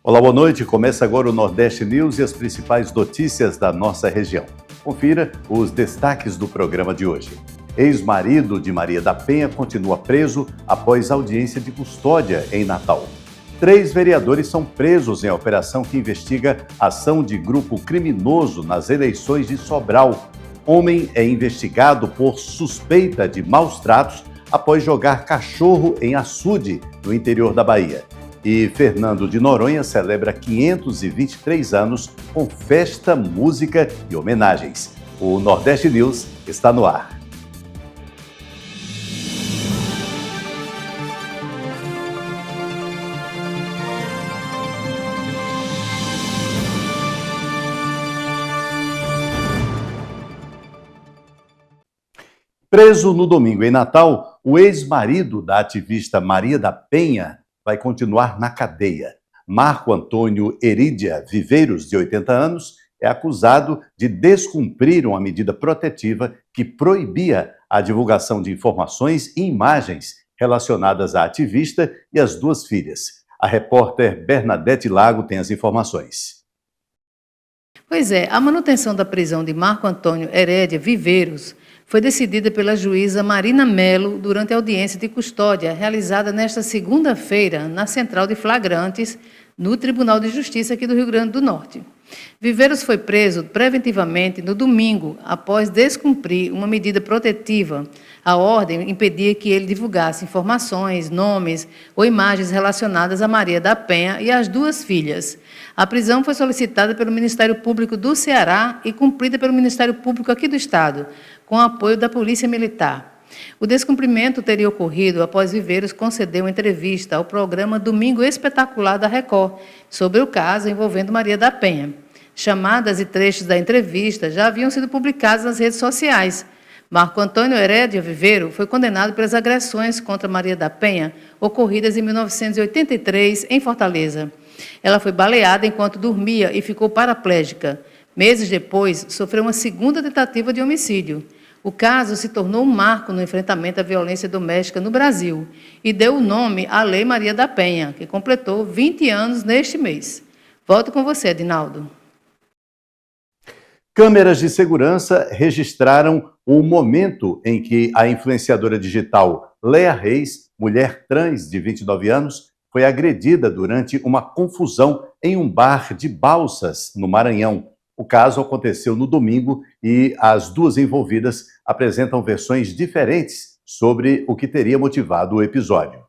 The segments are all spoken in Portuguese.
Olá, boa noite. Começa agora o Nordeste News e as principais notícias da nossa região. Confira os destaques do programa de hoje. Ex-marido de Maria da Penha continua preso após audiência de custódia em Natal. 3 vereadores são presos em operação que investiga ação de grupo criminoso nas eleições de Sobral. Homem é investigado por suspeita de maus tratos após jogar cachorro em açude, no interior da Bahia. E Fernando de Noronha celebra 523 anos com festa, música e homenagens. O Nordeste News está no ar. Preso no domingo em Natal, o ex-marido da ativista Maria da Penha vai continuar na cadeia. Marco Antônio Herídia Viveiros, de 80 anos, é acusado de descumprir uma medida protetiva que proibia a divulgação de informações e imagens relacionadas à ativista e às 2 filhas. A repórter Bernadette Lago tem as informações. Pois é, a manutenção da prisão de Marco Antônio Herídia Viveiros foi decidida pela juíza Marina Melo durante a audiência de custódia realizada nesta segunda-feira na Central de Flagrantes, no Tribunal de Justiça aqui do Rio Grande do Norte. Viveiros foi preso preventivamente no domingo, após descumprir uma medida protetiva. A ordem impedia que ele divulgasse informações, nomes ou imagens relacionadas a Maria da Penha e às 2 filhas. A prisão foi solicitada pelo Ministério Público do Ceará e cumprida pelo Ministério Público aqui do Estado, com apoio da Polícia Militar. O descumprimento teria ocorrido após Viveiros conceder uma entrevista ao programa Domingo Espetacular da Record, sobre o caso envolvendo Maria da Penha. Chamadas e trechos da entrevista já haviam sido publicados nas redes sociais. Marco Antônio Herídia Viveiros foi condenado pelas agressões contra Maria da Penha, ocorridas em 1983, em Fortaleza. Ela foi baleada enquanto dormia e ficou paraplégica. Meses depois, sofreu uma segunda tentativa de homicídio. O caso se tornou um marco no enfrentamento à violência doméstica no Brasil e deu o nome à Lei Maria da Penha, que completou 20 anos neste mês. Volto com você, Adinaldo. Câmeras de segurança registraram o momento em que a influenciadora digital Léa Reis, mulher trans de 29 anos, foi agredida durante uma confusão em um bar de Balsas, no Maranhão. O caso aconteceu no domingo e as 2 envolvidas apresentam versões diferentes sobre o que teria motivado o episódio.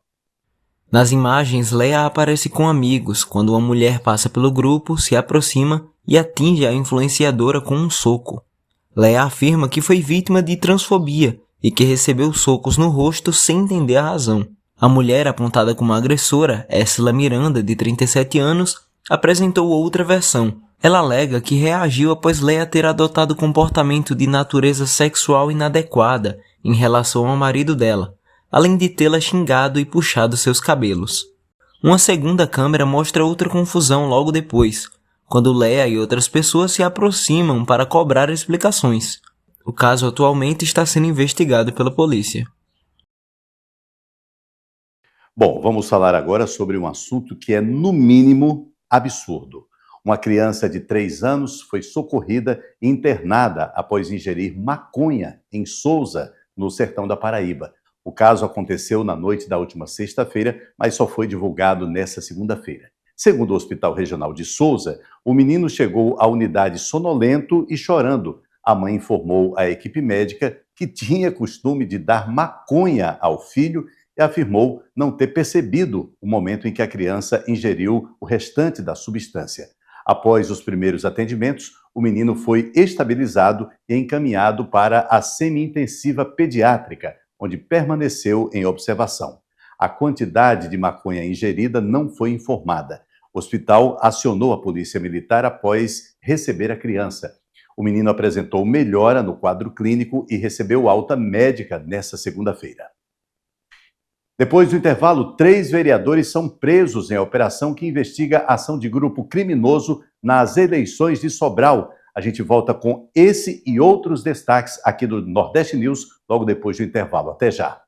Nas imagens, Léa aparece com amigos quando uma mulher passa pelo grupo, se aproxima e atinge a influenciadora com um soco. Léa afirma que foi vítima de transfobia e que recebeu socos no rosto sem entender a razão. A mulher apontada como agressora, Érsila Miranda, de 37 anos, apresentou outra versão. Ela alega que reagiu após Léa ter adotado comportamento de natureza sexual inadequada em relação ao marido dela, além de tê-la xingado e puxado seus cabelos. Uma segunda câmera mostra outra confusão logo depois, quando Léa e outras pessoas se aproximam para cobrar explicações. O caso atualmente está sendo investigado pela polícia. Bom, vamos falar agora sobre um assunto que é, no mínimo, absurdo. Uma criança de 3 anos foi socorrida e internada após ingerir maconha em Sousa, no sertão da Paraíba. O caso aconteceu na noite da última sexta-feira, mas só foi divulgado nesta segunda-feira. Segundo o Hospital Regional de Sousa, o menino chegou à unidade sonolento e chorando. A mãe informou à equipe médica que tinha costume de dar maconha ao filho e afirmou não ter percebido o momento em que a criança ingeriu o restante da substância. Após os primeiros atendimentos, o menino foi estabilizado e encaminhado para a semi-intensiva pediátrica, onde permaneceu em observação. A quantidade de maconha ingerida não foi informada. O hospital acionou a polícia militar após receber a criança. O menino apresentou melhora no quadro clínico e recebeu alta médica nesta segunda-feira. Depois do intervalo, 3 vereadores são presos em operação que investiga a ação de grupo criminoso nas eleições de Sobral. A gente volta com esse e outros destaques aqui do Nordeste News, logo depois do intervalo. Até já!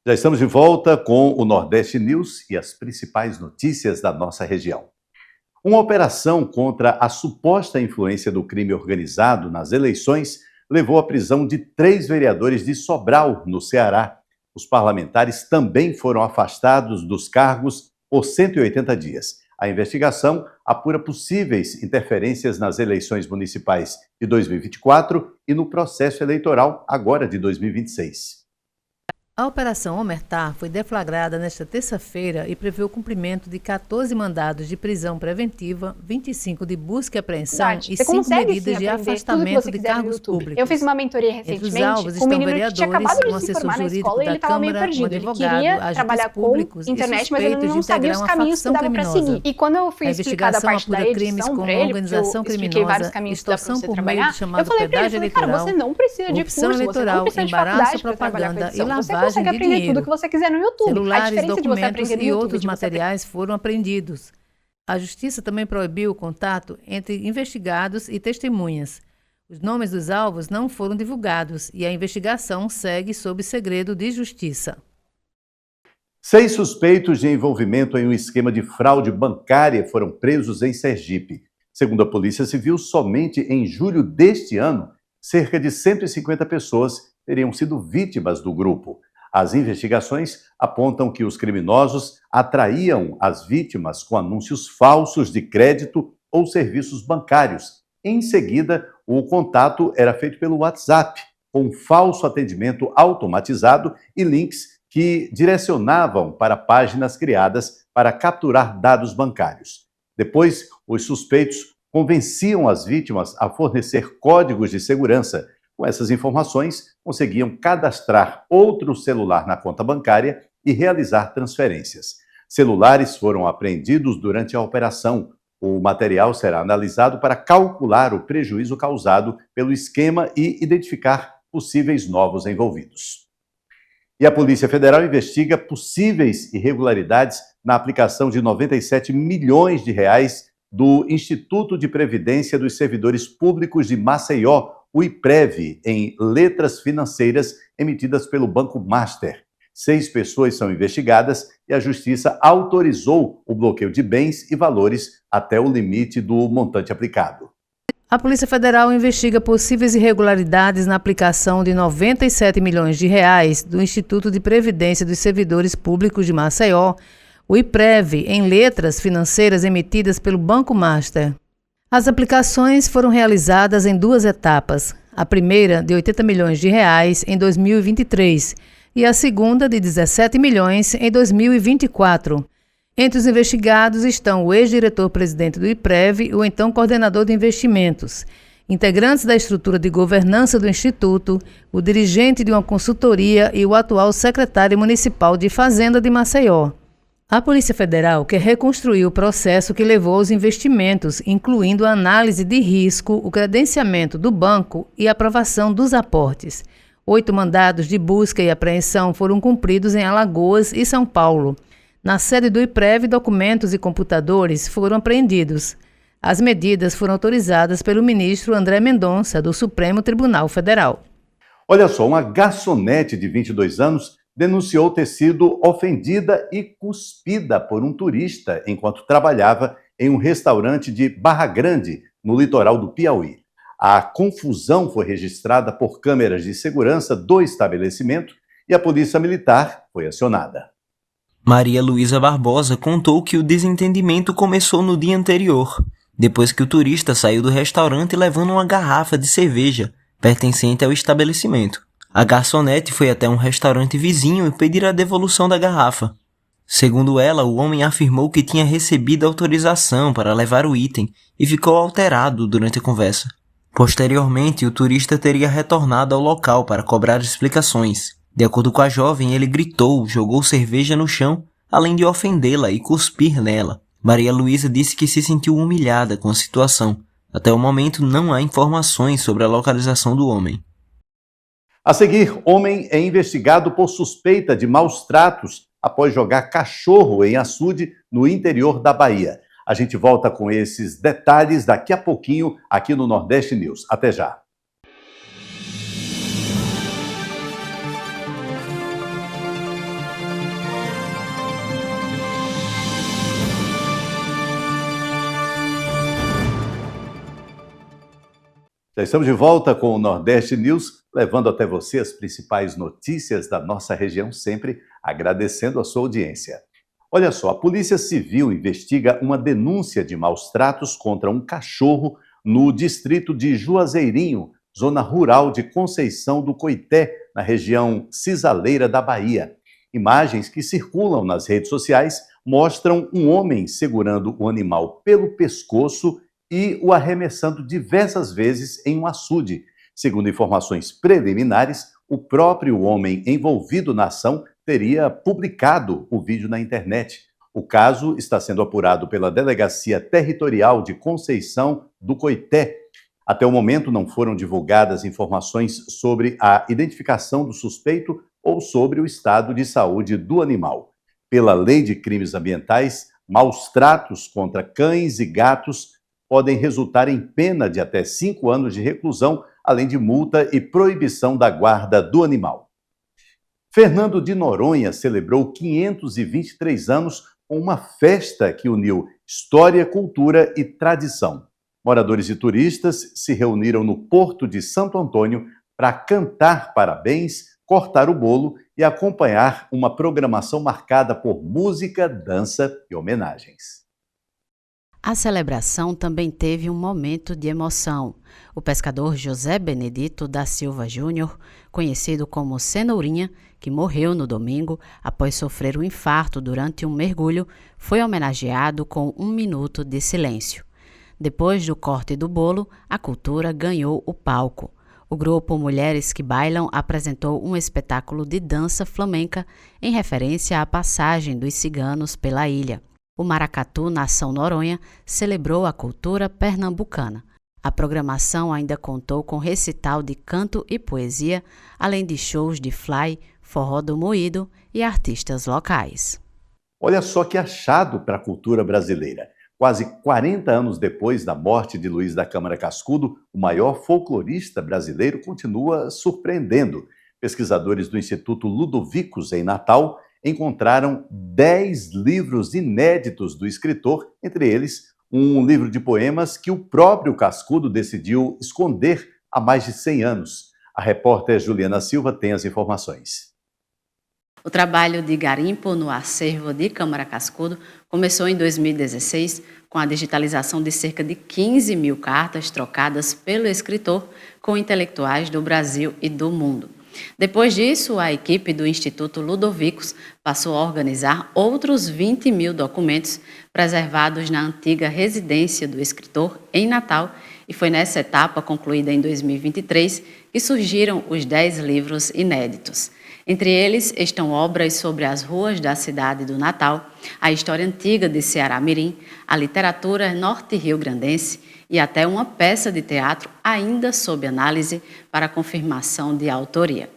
Já estamos de volta com o Nordeste News e as principais notícias da nossa região. Uma operação contra a suposta influência do crime organizado nas eleições levou à prisão de 3 vereadores de Sobral, no Ceará. Os parlamentares também foram afastados dos cargos por 180 dias. A investigação apura possíveis interferências nas eleições municipais de 2024 e no processo eleitoral agora de 2026. A Operação Omertá foi deflagrada nesta terça-feira e prevê o cumprimento de 14 mandados de prisão preventiva, 25 de busca e apreensão e 5 medidas de afastamento de cargos públicos. Eu fiz uma mentoria recentemente com um menino que tinha acabado de se formar na escola e ele estava meio perdido. Ele queria trabalhar com internet, mas ele não sabia os caminhos que dava para seguir. E quando eu fui explicar da parte da edição para ele, porque eu expliquei vários caminhos que dá para você trabalhar, eu falei para ele, cara, você não precisa de curso, você não precisa de faculdade para trabalhar com edição. Você consegue aprender tudo que você quiser no YouTube. Celulares, a diferença de você aprender no e YouTube, outros materiais foram apreendidos. A Justiça também proibiu o contato entre investigados e testemunhas. Os nomes dos alvos não foram divulgados e a investigação segue sob segredo de justiça. 6 suspeitos de envolvimento em um esquema de fraude bancária foram presos em Sergipe. Segundo a Polícia Civil, somente em julho deste ano, cerca de 150 pessoas teriam sido vítimas do grupo. As investigações apontam que os criminosos atraíam as vítimas com anúncios falsos de crédito ou serviços bancários. Em seguida, o contato era feito pelo WhatsApp, com falso atendimento automatizado e links que direcionavam para páginas criadas para capturar dados bancários. Depois, os suspeitos convenciam as vítimas a fornecer códigos de segurança. Com essas informações, conseguiam cadastrar outro celular na conta bancária e realizar transferências. Celulares foram apreendidos durante a operação. O material será analisado para calcular o prejuízo causado pelo esquema e identificar possíveis novos envolvidos. E a Polícia Federal investiga possíveis irregularidades na aplicação de 97 milhões de reais do Instituto de Previdência dos Servidores Públicos de Maceió, o IPREV, em letras financeiras emitidas pelo Banco Master. 6 pessoas são investigadas e a Justiça autorizou o bloqueio de bens e valores até o limite do montante aplicado. A Polícia Federal investiga possíveis irregularidades na aplicação de 97 milhões de reais do Instituto de Previdência dos Servidores Públicos de Maceió, o IPREV, em letras financeiras emitidas pelo Banco Master. As aplicações foram realizadas em 2 etapas, a primeira de 80 milhões de reais em 2023 e a segunda de 17 milhões em 2024. Entre os investigados estão o ex-diretor-presidente do IPREV e o então coordenador de investimentos, integrantes da estrutura de governança do Instituto, o dirigente de uma consultoria e o atual secretário municipal de Fazenda de Maceió. A Polícia Federal quer reconstruir o processo que levou aos investimentos, incluindo a análise de risco, o credenciamento do banco e a aprovação dos aportes. 8 mandados de busca e apreensão foram cumpridos em Alagoas e São Paulo. Na sede do IPREV, documentos e computadores foram apreendidos. As medidas foram autorizadas pelo ministro André Mendonça, do Supremo Tribunal Federal. Olha só, uma garçonete de 22 anos denunciou ter sido ofendida e cuspida por um turista enquanto trabalhava em um restaurante de Barra Grande, no litoral do Piauí. A confusão foi registrada por câmeras de segurança do estabelecimento e a Polícia Militar foi acionada. Maria Luísa Barbosa contou que o desentendimento começou no dia anterior, depois que o turista saiu do restaurante levando uma garrafa de cerveja pertencente ao estabelecimento. A garçonete foi até um restaurante vizinho e pedir a devolução da garrafa. Segundo ela, o homem afirmou que tinha recebido autorização para levar o item e ficou alterado durante a conversa. Posteriormente, o turista teria retornado ao local para cobrar explicações. De acordo com a jovem, ele gritou, jogou cerveja no chão, além de ofendê-la e cuspir nela. Maria Luísa disse que se sentiu humilhada com a situação. Até o momento, não há informações sobre a localização do homem. A seguir, homem é investigado por suspeita de maus tratos após jogar cachorro em açude no interior da Bahia. A gente volta com esses detalhes daqui a pouquinho aqui no Nordeste News. Até já. Já estamos de volta com o Nordeste News, levando até você as principais notícias da nossa região, sempre agradecendo a sua audiência. Olha só, a Polícia Civil investiga uma denúncia de maus-tratos contra um cachorro no distrito de Juazeirinho, zona rural de Conceição do Coité, na região cisaleira da Bahia. Imagens que circulam nas redes sociais mostram um homem segurando o animal pelo pescoço e o arremessando diversas vezes em um açude. Segundo informações preliminares, o próprio homem envolvido na ação teria publicado o vídeo na internet. O caso está sendo apurado pela Delegacia Territorial de Conceição do Coité. Até o momento não foram divulgadas informações sobre a identificação do suspeito ou sobre o estado de saúde do animal. Pela Lei de Crimes Ambientais, maus-tratos contra cães e gatos podem resultar em pena de até 5 anos de reclusão, além de multa e proibição da guarda do animal. Fernando de Noronha celebrou 523 anos com uma festa que uniu história, cultura e tradição. Moradores e turistas se reuniram no Porto de Santo Antônio para cantar parabéns, cortar o bolo e acompanhar uma programação marcada por música, dança e homenagens. A celebração também teve um momento de emoção. O pescador José Benedito da Silva Júnior, conhecido como Cenourinha, que morreu no domingo após sofrer um infarto durante um mergulho, foi homenageado com 1 minuto de silêncio. Depois do corte do bolo, a cultura ganhou o palco. O grupo Mulheres que Bailam apresentou um espetáculo de dança flamenca em referência à passagem dos ciganos pela ilha. O Maracatu Nação Noronha celebrou a cultura pernambucana. A programação ainda contou com recital de canto e poesia, além de shows de fly, forró do moído e artistas locais. Olha só que achado para a cultura brasileira. Quase 40 anos depois da morte de Luiz da Câmara Cascudo, o maior folclorista brasileiro continua surpreendendo. Pesquisadores do Instituto Ludovicus, em Natal, encontraram 10 livros inéditos do escritor, entre eles um livro de poemas que o próprio Cascudo decidiu esconder há mais de 100 anos. A repórter Juliana Silva tem as informações. O trabalho de garimpo no acervo de Câmara Cascudo começou em 2016 com a digitalização de cerca de 15 mil cartas trocadas pelo escritor com intelectuais do Brasil e do mundo. Depois disso, a equipe do Instituto Ludovicus passou a organizar outros 20 mil documentos preservados na antiga residência do escritor em Natal, e foi nessa etapa, concluída em 2023, que surgiram os 10 livros inéditos. Entre eles estão obras sobre as ruas da cidade do Natal, a história antiga de Ceará-Mirim, a literatura norte-rio-grandense e até uma peça de teatro ainda sob análise para confirmação de autoria.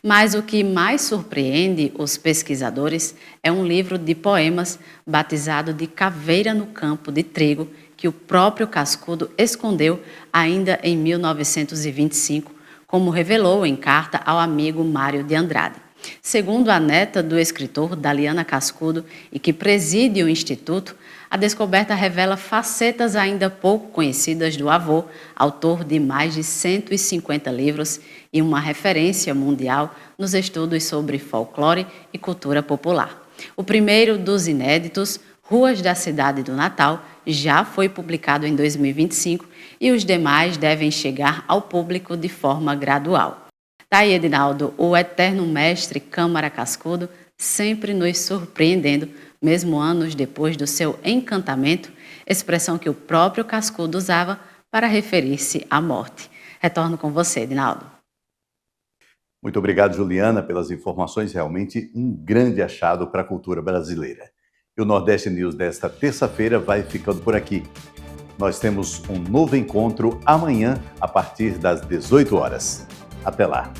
Mas o que mais surpreende os pesquisadores é um livro de poemas batizado de Caveira no Campo de Trigo, que o próprio Cascudo escondeu ainda em 1925, como revelou em carta ao amigo Mário de Andrade. Segundo a neta do escritor, Daliana Cascudo, e que preside o Instituto, a descoberta revela facetas ainda pouco conhecidas do avô, autor de mais de 150 livros e uma referência mundial nos estudos sobre folclore e cultura popular. O primeiro dos inéditos, Ruas da Cidade do Natal, já foi publicado em 2025 e os demais devem chegar ao público de forma gradual. Daí, Edinaldo, o eterno mestre Câmara Cascudo, sempre nos surpreendendo, mesmo anos depois do seu encantamento, expressão que o próprio Cascudo usava para referir-se à morte. Retorno com você, Edinaldo. Muito obrigado, Juliana, pelas informações. Realmente um grande achado para a cultura brasileira. E o Nordeste News desta terça-feira vai ficando por aqui. Nós temos um novo encontro amanhã, a partir das 18 horas. Até lá!